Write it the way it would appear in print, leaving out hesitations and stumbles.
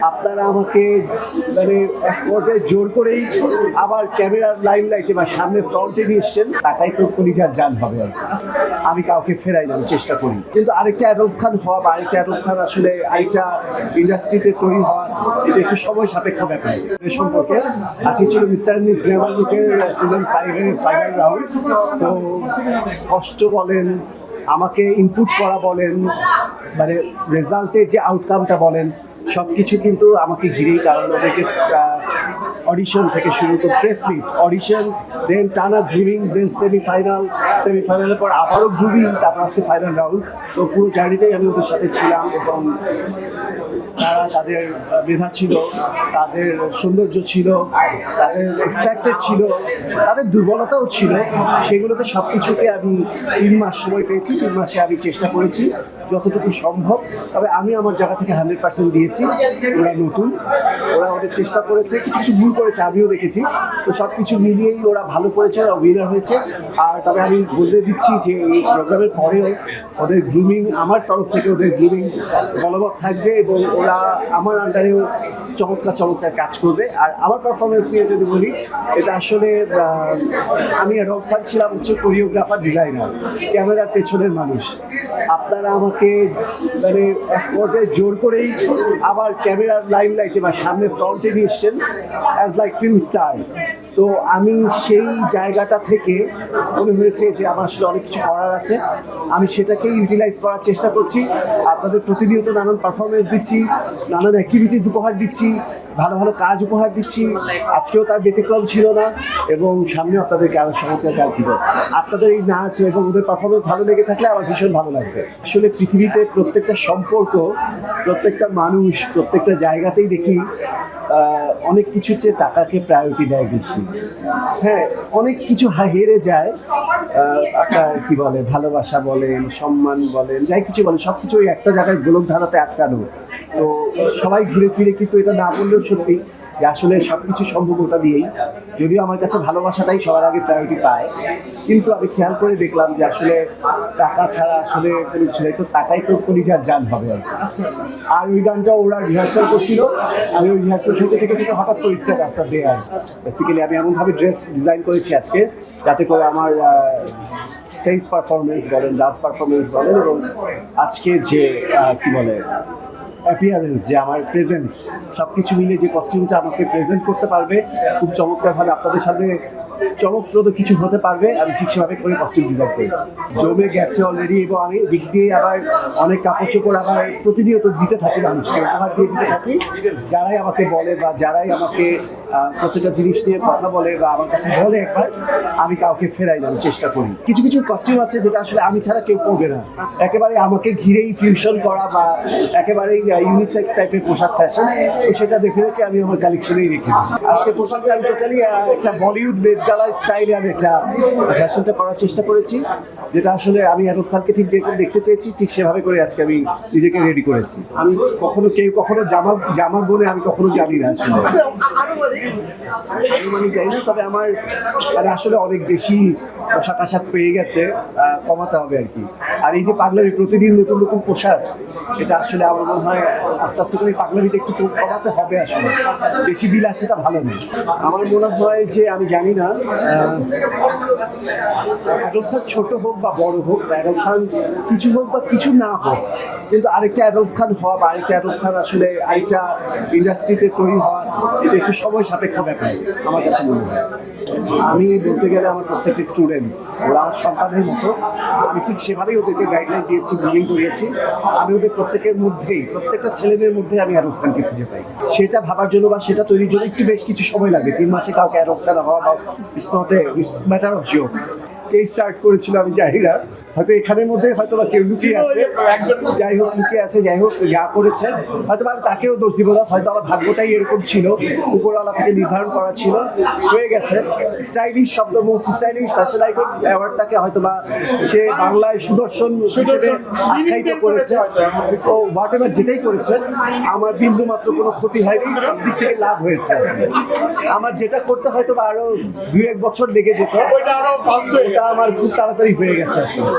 আপনারা আমাকে মানে এক পর্যায়ে জোর করেই আবার ক্যামেরার লাইটে বা সামনে ফ্রন্টে নিয়ে এসছেন, টাকাই তো কলিজার জান হবে আর কি। আমি কাউকে ফেরাই না, আমি চেষ্টা করি, কিন্তু আরেকটা অ্যাডলফ খান হওয়া বা আরেকটা অ্যাডলফ খান আসলে আরেকটা ইন্ডাস্ট্রিতে তৈরি হওয়া, এটা একটু সময় সাপেক্ষ ব্যাপার। এ সম্পর্কে আজকে ছিল মিস্টার এন্ড মিস গ্ল্যামার লুকের সিজন 5-এর ফাইনাল রাউন্ড। তো কষ্ট বলেন, আমাকে ইনপুট করা বলেন, মানে রেজাল্টের যে আউটকামটা বলেন, সব কিছু কিন্তু আমাকে ঘিরেই। কারণ ওদেরকে অডিশন থেকে শুরু করে প্রেস মিট, অডিশন, দেন টানা গ্রুমিং, দেন সেমিফাইনালের পর আবারও গ্রুমিং, তারপর আজকে ফাইনাল রাউন্ড। তো পুরো জার্নিটাই আমি ওদের সাথে ছিলাম এবং তারা তাদের মেধা ছিল, তাদের সৌন্দর্য ছিল, তাদের এক্সপেক্টেড ছিল, তাদের দুর্বলতাও ছিল। সেগুলোকে সব কিছুকে আমি 3 মাস সময় পেয়েছি। 3 মাসে আমি চেষ্টা করেছি যতটুকু সম্ভব। তবে আমি আমার জায়গা থেকে 100% দিয়েছি। ওরা নতুন, ওরা ওদের চেষ্টা করেছে, কিছু কিছু ভুল করেছে, আমিও দেখেছি। তো সব কিছু মিলিয়েই ওরা ভালো করেছে, ওরা উইনার হয়েছে। আর তবে আমি বলে দিচ্ছি যে এই প্রোগ্রামের পরেও ওদের গ্রুমিং, আমার তরফ থেকে ওদের গ্রুমিং বলবৎ থাকবে এবং ওরা আমার আন্ডারেও চমৎকার কাজ করবে। আর আমার পারফরমেন্স নিয়ে যদি বলি, এটা আসলে আমি অ্যাডলফ খান ছিলাম হচ্ছে কোরিওগ্রাফার, ডিজাইনার, ক্যামেরার পেছনের মানুষ। আপনারা আমাকে মানে এক পর্যায়ে জোর করেই আবার ক্যামেরার লাইটে বা সামনে ফ্রন্টে নিয়ে এসছেন অ্যাজ লাইক ফিল্ম স্টার। তো আমি সেই জায়গাটা থেকে মনে হয়েছে যে আমার আসলে অনেক কিছু করার আছে, আমি সেটাকেই ইউটিলাইজ করার চেষ্টা করছি। আপনাদের প্রতিনিয়ত নানান পারফরমেন্স দিচ্ছি, নানান অ্যাক্টিভিটিস উপহার দিচ্ছি, ভালো ভালো কাজ উপহার দিচ্ছি। আজকেও তার ব্যতিক্রম ছিল না এবং সামনেও আপনাদেরকে আরও চমৎকার কাজ দিব। আপনাদের এই নাচ এবং ওদের পারফরমেন্স ভালো লেগে থাকলে আমার ভীষণ ভালো লাগবে। আসলে পৃথিবীতে প্রত্যেকটা সম্পর্ক, প্রত্যেকটা মানুষ, প্রত্যেকটা জায়গাতেই দেখি অনেক কিছুর চেয়ে টাকাকে প্রায়োরিটি দেয় বেশি। হ্যাঁ, অনেক কিছু হেরে যায়। আপনার কি বলে, ভালোবাসা বলেন, সম্মান বলেন, যাই কিছু বলেন, সব কিছু ওই একটা জায়গায় গোলক ধারাতে আটকানো। তো সবাই ঘুরে ফিরে কিন্তু এটা না বললেও সত্যি যে আসলে সব কিছু সম্ভব ওটা দিয়েই। যদিও আমার কাছে ভালোবাসাটাই সবার আগে প্রায়োরিটি পায়, কিন্তু আমি খেয়াল করে দেখলাম যে আসলে টাকা ছাড়া আসলে কোনো কিছু নেই। তো টাকাই তো কলিজার জান হবে আর কি। আর ওই গানটা ওরা রিহার্সাল করছিল, আমি ওই রিহার্সাল থেকে হঠাৎ করে রাস্তা দিয়ে আর বেসিক্যালি আমি এমনভাবে ড্রেস ডিজাইন করেছি আজকে, যাতে করে আমার স্টেজ পারফরমেন্স বলেন, ডান্স পারফরমেন্স বলেন, এবং আজকে যে কি বলে অ্যাপিয়ারেন্স, যে আমার প্রেজেন্স, সব কিছু মিলে যে কস্টিউমটা আমাকে প্রেজেন্ট করতে পারবে খুব চমৎকারভাবে, আপনাদের সামনে চমকপ্রদ কিছু হতে পারবে, আমি ঠিক সেভাবে করে কস্টিউম ডিজাইন করেছি। জমে গেছে অলরেডি এবং আমি দিক দিয়ে আবার অনেক কাপড় চোপড় আবার প্রতিনিয়ত দিতে থাকি, মানুষকে উপহার দিয়ে দিতে থাকি। যারাই আমাকে বলে বা যারাই আমাকে প্রত্যেকটা জিনিস নিয়ে কথা বলে বা আমার কাছে বলে একবার, আমি কাউকে ফেরাই না, আমি চেষ্টা করি। কিছু কিছু কস্টিউম আছে যেটা আসলে আমি ছাড়া কেউ পরবে না, একেবারে আমাকে ঘিরেই ফিউশন করা বা একেবারেই ইউনিসেক্স টাইপের পোশাক ফ্যাশন, তো সেটা ডেফিনেটলি আমি আমার কালেকশনেই রেখে দিই। আজকে পোশাকটা আমি টোটালি একটা বলিউড মেড গালার স্টাইলে আমি একটা ফ্যাশনটা করার চেষ্টা করেছি, যেটা আসলে আমি অ্যাডলফ খানকে ঠিক যেরকম দেখতে চেয়েছি ঠিক সেভাবে করে আজকে আমি নিজেকে রেডি করেছি। আমি কখনো জামা বলে আমি কখনো জানি না, আসলে আনুমানিক জানি না। তবে আমার মানে আসলে অনেক বেশি পোশাক আশাক পেয়ে গেছে, কমাতে হবে আর কি। আর এই যে পাগলামি, প্রতিদিন নতুন নতুন পোশাক, এটা আসলে আমার মনে হয় আস্তে আস্তে করে পাগলামিটা একটু কমাতে হবে। আসলে বেশি বিলাসিতা ভালো নেই। আমার মনে হয় যে আমি জানি না অ্যাডলফ খান ছোট হোক বা বড় হোক, অ্যাডলফ খান কিছু হোক বা কিছু না হোক, কিন্তু আরেকটা অ্যাডলফ খান হওয়া বা আরেকটা অ্যাডলফ খান আসলে আরেকটা ইন্ডাস্ট্রিতে তৈরি হওয়া, এটা একটু সময় সাপেক্ষ ব্যাপার আমার কাছে মনে হয়। আমি বলতে গেলে আমার প্রত্যেকটি স্টুডেন্ট, ওরা আমার সন্তানের মতো, আমি ঠিক সেভাবেই ওদেরকে গাইডলাইন দিয়েছি, গ্রুমিং করিয়েছি। আমি ওদের প্রত্যেকের মধ্যেই, প্রত্যেকটা ছেলেমেয়ের মধ্যে আমি অ্যাডলফ খানকে খুঁজে পাই। সেটা ভাবার জন্য বা সেটা তৈরির জন্য একটু বেশ কিছু সময় লাগে। 3 মাসে কাউকে অ্যাডলফ খান হওয়া বা it's matter of joke. K start করেছিল আমি জানি না, হয়তো এখানের মধ্যে হয়তো বা কেউ লুকিয়ে আছে, যাই হোক লুকিয়ে আছে, যাই হোক যা করেছে হয়তো আমি তাকেও দোষ দিব না, হয়তো আমার ভাগ্যটাই এরকম ছিল, উপরওয়ালা থেকে নির্ধারণ করা ছিল, হয়ে গেছে। স্টাইলিশ শব্দ, মোস্ট স্টাইলিশ ফ্যাশন আইকন অ্যাওয়ার্ডটাকে হয়তো বা সে বাংলায় সুদর্শন হিসেবে আখ্যায়িত করেছে। সো হোয়াট এভার যেটাই করেছে, আমার বিন্দু মাত্র কোনো ক্ষতি হয়নি, সব দিক থেকে লাভ হয়েছে। আমার যেটা করতে হয়তো বা আরো 2-1 বছর লেগে যেত, ওটা আমার খুব তাড়াতাড়ি হয়ে গেছে আসলে।